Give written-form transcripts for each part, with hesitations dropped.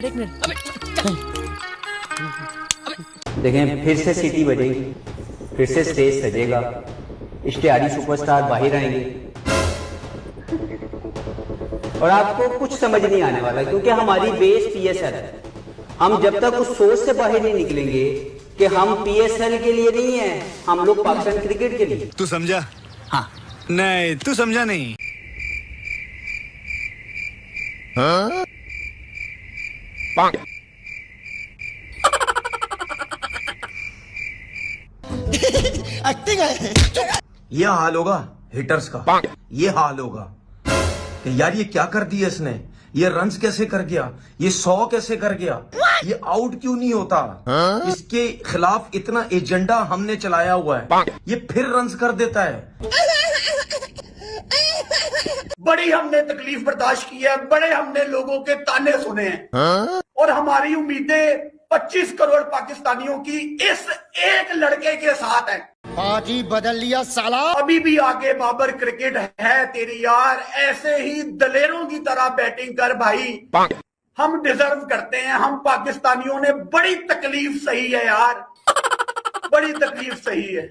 एक मिनट। देखें फिर से सीटी बजेगी, फिर से स्टेज सजेगा, इश्तिहारी सुपरस्टार बाहर आएंगे और आपको कुछ समझ नहीं आने वाला, क्योंकि हमारी बेस पीएसएल है। हम जब तक उस सोच से बाहर नहीं निकलेंगे कि हम पीएसएल के लिए नहीं है, हम लोग पाकिस्तान क्रिकेट के लिए। तू समझा? हाँ। नहीं, तू समझा नहीं। हाँ? ये हाल होगा हिटर्स का, ये हाल होगा कि यार ये क्या कर दिया इसने, ये रन्स कैसे कर गया, ये 100 कैसे कर गया, ये आउट क्यों नहीं होता, इसके खिलाफ इतना एजेंडा हमने चलाया हुआ है, ये फिर रन्स कर देता है। बड़ी हमने तकलीफ बर्दाश्त की है, बड़े हमने लोगों के ताने सुने हैं और हमारी उम्मीदें 25 करोड़ पाकिस्तानियों की इस एक लड़के के साथ है। आज ही बदल लिया साला। अभी भी आगे बाबर क्रिकेट है तेरी यार, ऐसे ही दलेरों की तरह बैटिंग कर भाई, हम डिजर्व करते हैं। हम पाकिस्तानियों ने बड़ी तकलीफ सही है यार, बड़ी तकलीफ सही है।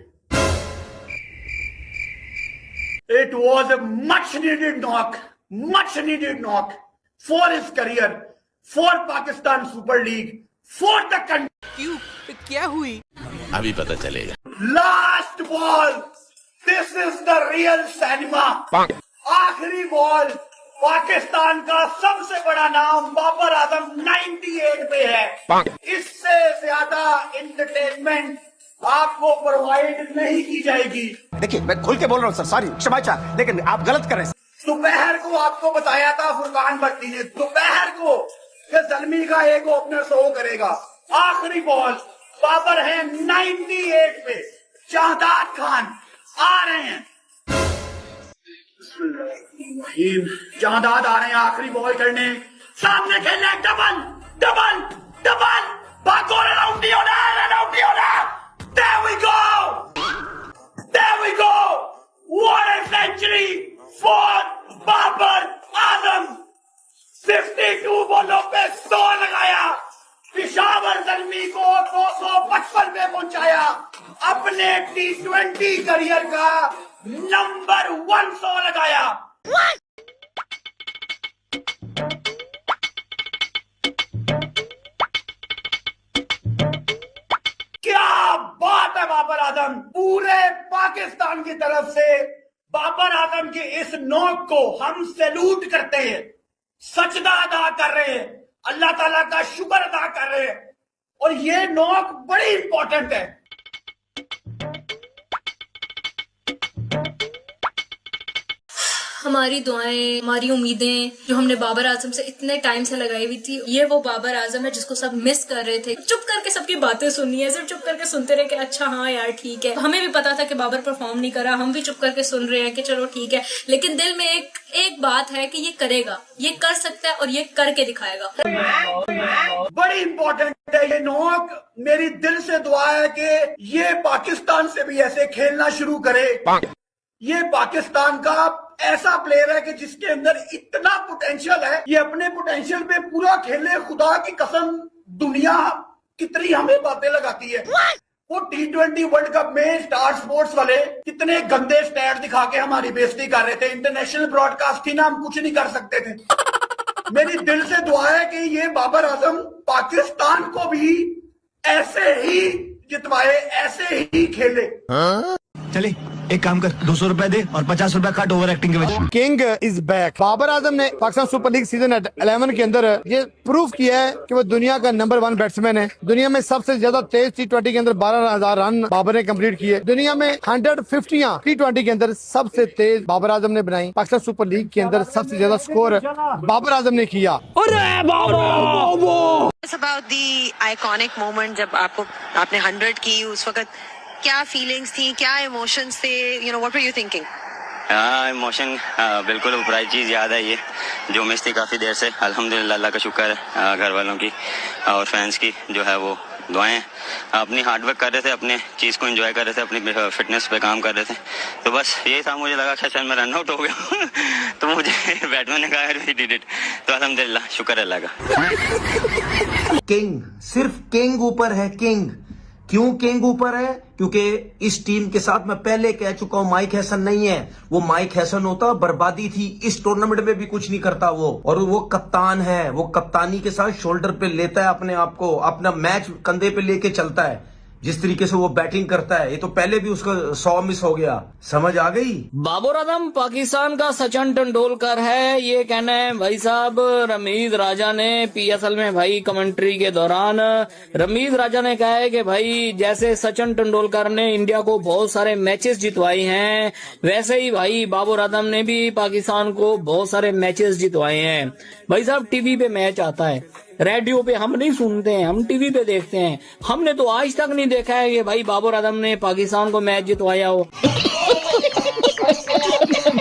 It was a much needed knock for his career, for Pakistan Super League, for the country. क्यों? क्या हुई? अभी पता चलेगा। Last ball. This is the real cinema. आखिरी बॉल, पाकिस्तान का सबसे बड़ा नाम बाबर आजम 98 पे है। इससे ज्यादा एंटरटेनमेंट आपको प्रोवाइड नहीं की जाएगी। देखिए मैं खुल के बोल रहा हूँ सर, सॉरी क्षमा चाह, लेकिन आप गलत कर रहे हैं। दोपहर को आपको बताया था फुरकान भट्टी ने, दोपहर को कि जलमी का एक ओपनर शो करेगा। आखिरी बॉल, बाबर है 98 पे, शाहदाद खान आ रहे हैं, शाहदाद आ रहे हैं आखिरी बॉल करने। सामने खेलना है डबल डबल डबल, भागो रन आउट नहीं होना, रन आउट नहीं होना। There we go! There we go! What a century for Babar Azam. 52 बॉलों पे 100 लगाया, पेशावर ज़ल्मी को 255 पे पहुंचाया, अपने T20 करियर का नंबर 1 100 लगाया। क्या बात है बाबर आजम, पूरे पाकिस्तान की तरफ से बाबर आजम के इस नॉक को हम सैल्यूट करते हैं, सजदा अदा कर रहे हैं, अल्लाह ताला का शुक्र अदा कर रहे हैं। और ये नॉक बड़ी इंपॉर्टेंट है। हमारी दुआएं, हमारी उम्मीदें जो हमने बाबर आजम से इतने टाइम से लगाई हुई थी, ये वो बाबर आजम है जिसको सब मिस कर रहे थे। चुप करके सबकी बातें सुननी है, सिर्फ चुप करके सुनते रहे कि अच्छा हाँ यार ठीक है। हमें भी पता था कि बाबर परफॉर्म नहीं करा, हम भी चुप करके सुन रहे हैं कि चलो ठीक है, लेकिन दिल में एक बात है कि ये करेगा, ये कर सकता है और ये करके दिखाएगा। बड़ी इंपॉर्टेंट है ये नॉक। मेरी दिल से दुआ है कि ये पाकिस्तान से भी ऐसे खेलना शुरू करे। ये पाकिस्तान का ऐसा प्लेयर है कि जिसके अंदर इतना पोटेंशियल है, ये अपने पोटेंशियल पे पूरा खेले। खुदा की कसम, दुनिया कितनी हमें बातें लगाती है। वो T20 वर्ल्ड कप में स्टार स्पोर्ट्स वाले कितने गंदे स्टैट दिखा के हमारी बेइज्जती कर रहे थे। इंटरनेशनल ब्रॉडकास्ट थी ना, हम कुछ नहीं कर सकते थे। मेरी दिल से दुआ है कि ये बाबर आजम पाकिस्तान को भी ऐसे ही जितवाए, ऐसे ही खेले। चले एक काम कर, 200 रुपए दे और 50 रुपए काट ओवर एक्टिंग के वजह। King is back. Babar Azam ने पाकिस्तान सुपर लीग सीजन 11 के अंदर ये प्रूव किया है कि वो दुनिया का नंबर 1 बैट्समैन है। दुनिया में सबसे ज्यादा तेज T20 के अंदर 12,000 रन बाबर ने कंप्लीट किए। दुनिया में 150 T20 के अंदर सबसे तेज बाबर आजम ने बनाई। पाकिस्तान सुपर लीग के अंदर सबसे ज्यादा स्कोर बाबर आजम ने किया। अबाउट दी आइकॉनिक मोमेंट जब आपने 100 की, उस वक्त क्या फीलिंग्स थी, क्या इमोशंस थे, you know what were you thinking? Emotion बिल्कुल ऊपरी चीज़ याद है, ये जो मिस थी काफ़ी देर से। अल्हम्दुलिल्लाह, अल्लाह का शुक्र है घर वालों की और फैंस की जो है वो दुआएं। अपनी हार्डवर्क कर रहे थे, अपने चीज़ को एंजॉय कर रहे थे, अपनी फिटनेस पे काम कर रहे थे। तो बस यही था, मुझे लगा शायद मैं रन आउट हो गया तो मुझे बैट्समैन ने कहा वी डिड इट। तो अल्हम्दुलिल्लाह, शुक्र है अल्लाह का। किंग, सिर्फ किंग ऊपर है, किंग। क्यों किंग ऊपर है? क्योंकि इस टीम के साथ मैं पहले कह चुका हूं, माइक हैसन नहीं है। वो माइक हैसन होता बर्बादी थी। इस टूर्नामेंट में भी कुछ नहीं करता वो, और वो कप्तान है। वो कप्तानी के साथ शोल्डर पे लेता है अपने आप को, अपना मैच कंधे पे लेके चलता है। जिस तरीके से वो बैटिंग करता है, ये तो पहले भी उसका 100 मिस हो गया। समझ आ गई? बाबर आजम पाकिस्तान का सचिन तेंदुलकर है, ये कहना है भाई साहब रमीज राजा ने पीएसएल में भाई कमेंट्री के दौरान। रमीज राजा ने कहा है कि भाई जैसे सचिन तेंदुलकर ने इंडिया को बहुत सारे मैचेस जितवाए हैं, वैसे ही भाई बाबर आजम ने भी पाकिस्तान को बहुत सारे मैचेस जितवाए हैं। भाई साहब टीवी पे मैच आता है, रेडियो पे हम नहीं सुनते हैं, हम टीवी पे देखते हैं। हमने तो आज तक नहीं देखा है कि भाई बाबर आजम ने पाकिस्तान को मैच जितवाया हो।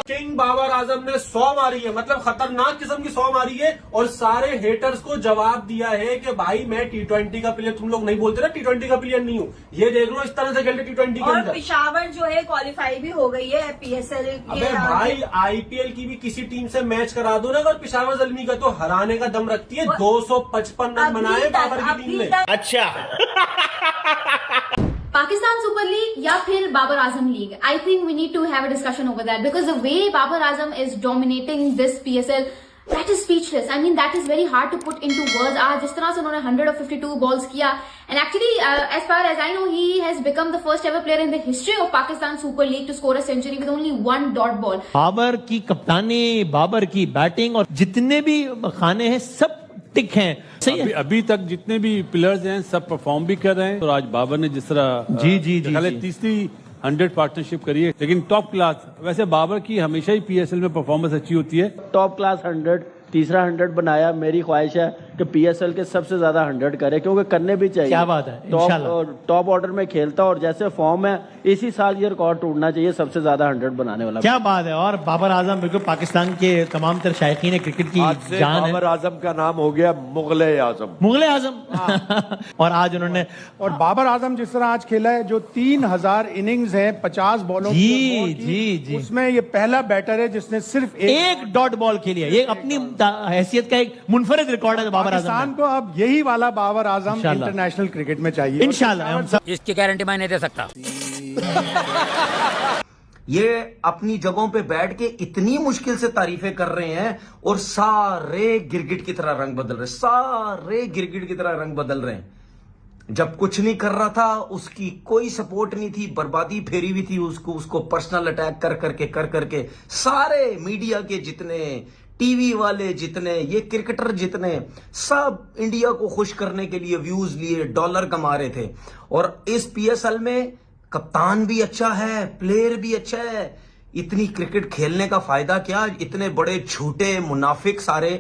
किंग बाबर आजम ने 100 मारी है, मतलब खतरनाक किस्म की 100 मारी है, और सारे हेटर्स को जवाब दिया है कि भाई मैं T20 का प्लेयर, तुम लोग नहीं बोलते ना T20 का प्लेयर नहीं हूँ, ये देख लो इस तरह से खेलते T20 के अंदर। पिशावर जो है क्वालिफाई भी हो गई है पीएसएल। अबे भाई आईपीएल की भी किसी टीम से मैच करा दो ना, अगर पिशावर जल्मी का, तो हराने का दम रखती है। 255 रन बनाए बाबर की टीम ने। अच्छा पाकिस्तान सुपर लीग या फिर Babar Azam league, I think we need to have a discussion over that because the way Babar Azam is dominating this PSL, that is speechless. I mean that is very hard to put into words. आज जिस तरह से उन्होंने 152 balls किया, and actually as far as I know he has become the first ever player in the history of Pakistan super league to score a century with only 1 dot ball. Babar की कप्तानी, बाबर की batting और जितने भी खाने हैं सब टिक हैं। सही है। अभी तक जितने भी प्लेयर्स हैं सब परफॉर्म भी कर रहे हैं, और आज बाबर ने जिस तरह जी तीसरी 100 पार्टनरशिप करी है, लेकिन टॉप क्लास। वैसे बाबर की हमेशा ही पीएसएल में परफॉर्मेंस अच्छी होती है। टॉप क्लास 100, तीसरा 100 बनाया। मेरी ख्वाहिश है कि पीएसएल के सबसे ज्यादा 100 करे, क्योंकि करने भी चाहिए। क्या बात है, टॉप ऑर्डर में खेलता, और जैसे फॉर्म है इसी साल ये रिकॉर्ड टूटना चाहिए, सबसे ज्यादा 100 बनाने वाला। क्या बात है। और बाबर आजम बिल्कुल पाकिस्तान के तमाम तर शायकीन क्रिकेट की जान है। बाबर आजम का नाम हो गया मुगले आजम। मुगले आजम और आज उन्होंने, और बाबर आजम जिस तरह आज खेला है, जो 3000 इनिंग्स है 50 बॉलों जी, उसमें ये पहला बैटर है जिसने सिर्फ एक डॉट बॉल खेली है। ये अपनी हैसियत का एक मुनफरिद रिकॉर्ड है बाबर आजम। पाकिस्तान को अब यही वाला बाबर आजम इंटरनेशनल क्रिकेट में चाहिए इंशाल्लाह। इसकी गारंटी मैं नहीं दे सकता। ये अपनी जगहों पे बैठ के इतनी मुश्किल से तारीफें कर रहे हैं, और सारे गिरगिट की तरह रंग बदल रहे, सारे गिरगिट की तरह रंग बदल रहे हैं। जब कुछ नहीं कर रहा था, उसकी कोई सपोर्ट नहीं थी, बर्बादी फेरी हुई थी उसको पर्सनल अटैक कर करके सारे मीडिया के जितने, टीवी वाले जितने, ये क्रिकेटर जितने, सब इंडिया को खुश करने के लिए व्यूज लिए, डॉलर कमा रहे थे। और इस पीएसएल में कप्तान भी अच्छा है, प्लेयर भी अच्छा है, इतनी क्रिकेट खेलने का फायदा क्या? इतने बड़े झूठे मुनाफिक सारे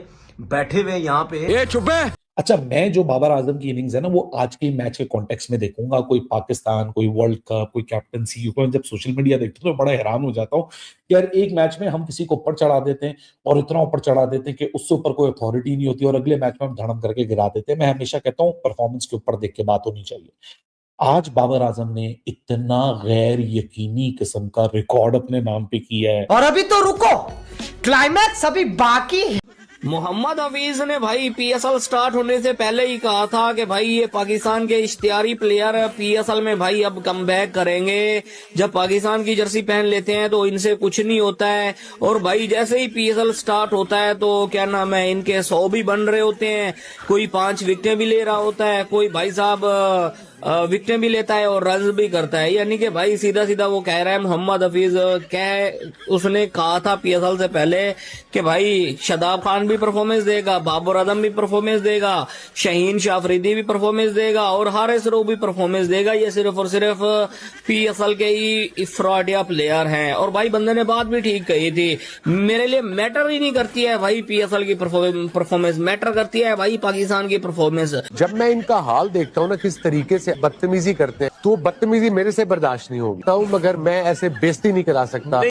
बैठे हुए यहाँ पे। चुप है। अच्छा, मैं जो बाबर आजम की इनिंग्स है ना, वो आज के मैच के कॉन्टेक्स्ट में देखूंगा। कोई पाकिस्तान, कोई वर्ल्ड कप, कोई कैप्टनसी, क्योंकि जब सोशल मीडिया देखते तो बड़ा हैरान हो जाता हूँ कि यार एक मैच में हम किसी को ऊपर चढ़ा देते हैं, और इतना ऊपर चढ़ा देते हैं कि उससे ऊपर कोई अथॉरिटी नहीं होती, और अगले मैच में हम धड़म करके गिरा देते हैं। मैं हमेशा कहता हूँ परफॉर्मेंस के ऊपर देख के बात होनी चाहिए। आज बाबर आजम ने इतना गैर यकीनी किस्म का रिकॉर्ड अपने नाम पे किया है। और अभी तो रुको, क्लाइमैक्स अभी बाकी है। मोहम्मद हफीज ने भाई पीएसएल स्टार्ट होने से पहले ही कहा था कि भाई ये पाकिस्तान के इश्तिहारी प्लेयर पीएसएल में भाई अब कमबैक करेंगे। जब पाकिस्तान की जर्सी पहन लेते हैं तो इनसे कुछ नहीं होता है, और भाई जैसे ही पीएसएल स्टार्ट होता है तो क्या नाम है, इनके 100 भी बन रहे होते हैं, कोई 5 विकेटें भी ले रहा होता है, कोई भाई साहब विकेटें भी लेता है और रन भी करता है। यानी कि भाई सीधा सीधा वो कह रहा है मोहम्मद हफीज, उसने कहा था पीएसएल से पहले कि भाई शादाब खान भी परफॉर्मेंस देगा, बाबर आजम भी परफॉर्मेंस देगा, शाहीन शाह अफरीदी भी परफॉर्मेंस देगा, और हारिस रऊफ भी परफॉर्मेंस देगा। ये सिर्फ और सिर्फ पीएसएल के ही इफ्राडिया प्लेयर हैं। और भाई बंदे ने बात भी ठीक कही थी, मेरे लिए मैटर ही नहीं करती है भाई पीएसएल की परफॉर्मेंस, मैटर करती है भाई पाकिस्तान की परफॉर्मेंस। जब मैं इनका हाल देखता हूँ ना, किस तरीके से बदतमीजी करते हैं, तो बदतमीजी मेरे से बर्दाश्त नहीं होगी, मगर मैं ऐसे बेइज्जती नहीं करा सकता।